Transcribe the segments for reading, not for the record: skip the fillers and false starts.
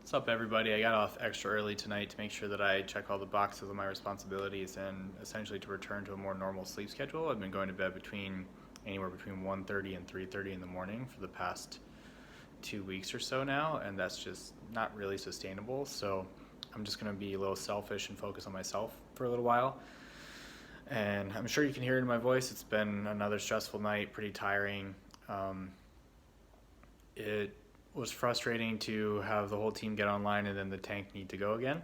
What's up, everybody? I got off extra early tonight to make sure that I check all the boxes of my responsibilities and essentially to return to a more normal sleep schedule. I've been going to bed anywhere between 1:30 and 3:30 in the morning for the past 2 weeks or so now, and that's just not really sustainable. So I'm just going to be a little selfish and focus on myself for a little while. And I'm sure you can hear it in my voice. It's been another stressful night, pretty tiring. It was frustrating to have the whole team get online and then the tank need to go again.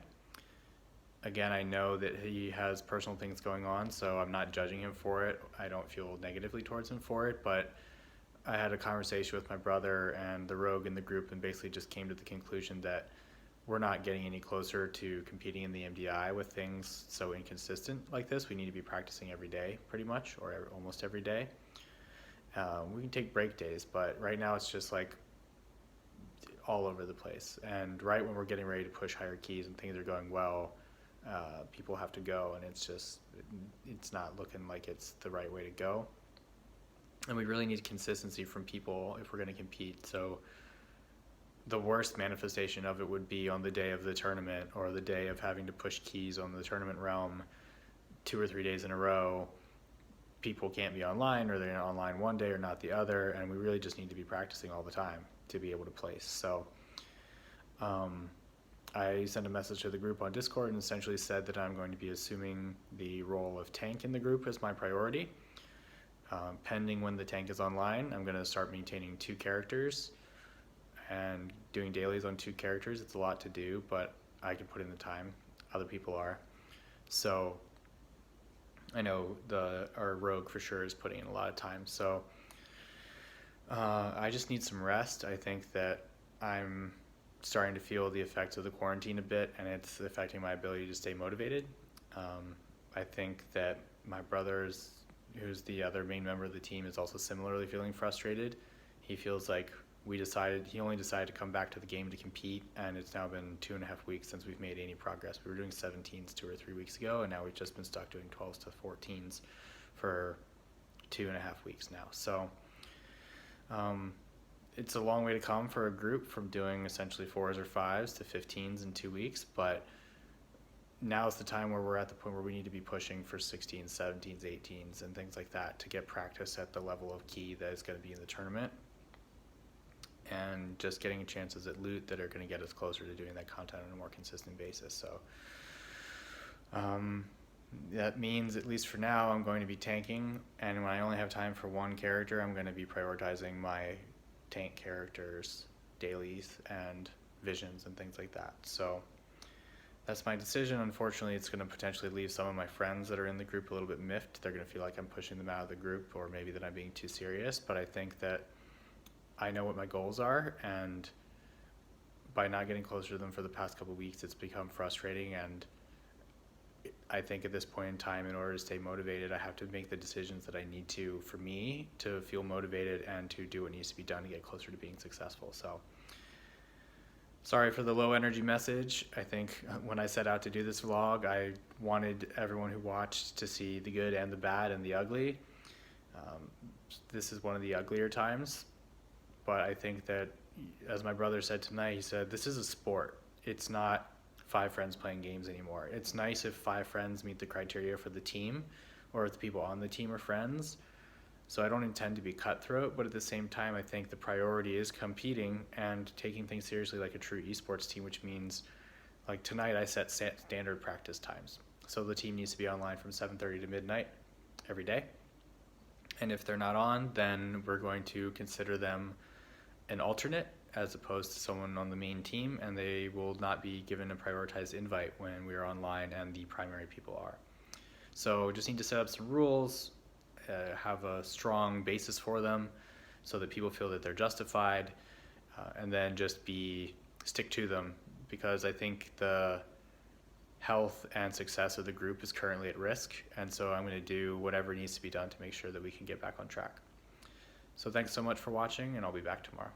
Again, I know that he has personal things going on, so I'm not judging him for it. I don't feel negatively towards him for it, but I had a conversation with my brother and the rogue in the group and basically just came to the conclusion that we're not getting any closer to competing in the MDI with things so inconsistent like this. We need to be practicing every day pretty much, or almost every day. We can take break days, but right now it's just like all over the place. And right when we're getting ready to push higher keys and things are going well, people have to go, and it's not looking like it's the right way to go. And we really need consistency from people if we're going to compete. So the worst manifestation of it would be on the day of the tournament or the day of having to push keys on the tournament realm 2 or 3 days in a row. People can't be online, or they're online one day or not the other, and we really just need to be practicing all the time to be able to place. So I sent a message to the group on Discord and essentially said that I'm going to be assuming the role of tank in the group as my priority. Pending when the tank is online, I'm going to start maintaining 2 characters and doing dailies on 2 characters. It's a lot to do, but I can put in the time. Other people are. So I know our rogue for sure is putting in a lot of time. So I just need some rest. I think that I'm starting to feel the effects of the quarantine a bit, and it's affecting my ability to stay motivated. I think that my brother's, who's the other main member of the team, is also similarly feeling frustrated. He feels like he only decided to come back to the game to compete, and it's now been 2.5 weeks since we've made any progress. We were doing 17s 2 or 3 weeks ago, and now we've just been stuck doing 12s to 14s for 2.5 weeks now. So it's a long way to come for a group from doing essentially 4s or 5s to 15s in 2 weeks, but now is the time where we're at the point where we need to be pushing for 16s, 17s, 18s, and things like that to get practice at the level of key that is going to be in the tournament, and just getting chances at loot that are going to get us closer to doing that content on a more consistent basis. So that means, at least for now, I'm going to be tanking, and when I only have time for one character, I'm going to be prioritizing my tank characters, dailies, and visions, and things like that. So that's my decision. Unfortunately, it's going to potentially leave some of my friends that are in the group a little bit miffed. They're going to feel like I'm pushing them out of the group, or maybe that I'm being too serious, but I think that I know what my goals are, and by not getting closer to them for the past couple of weeks, it's become frustrating. And I think at this point in time, in order to stay motivated, I have to make the decisions that I need to for me to feel motivated and to do what needs to be done to get closer to being successful. So sorry for the low energy message. I think when I set out to do this vlog, I wanted everyone who watched to see the good and the bad and the ugly. This is one of the uglier times, but I think that, as my brother said tonight, he said, this is a sport. It's not 5 friends playing games anymore. It's nice if 5 friends meet the criteria for the team, or if the people on the team are friends. So I don't intend to be cutthroat, but at the same time, I think the priority is competing and taking things seriously like a true esports team, which means, like tonight, I set standard practice times. So the team needs to be online from 7:30 to midnight every day. And if they're not on, then we're going to consider them an alternate as opposed to someone on the main team, and they will not be given a prioritized invite when we are online and the primary people are. So just need to set up some rules, have a strong basis for them so that people feel that they're justified, and then just stick to them, because I think the health and success of the group is currently at risk, and so I'm going to do whatever needs to be done to make sure that we can get back on track. So thanks so much for watching, and I'll be back tomorrow.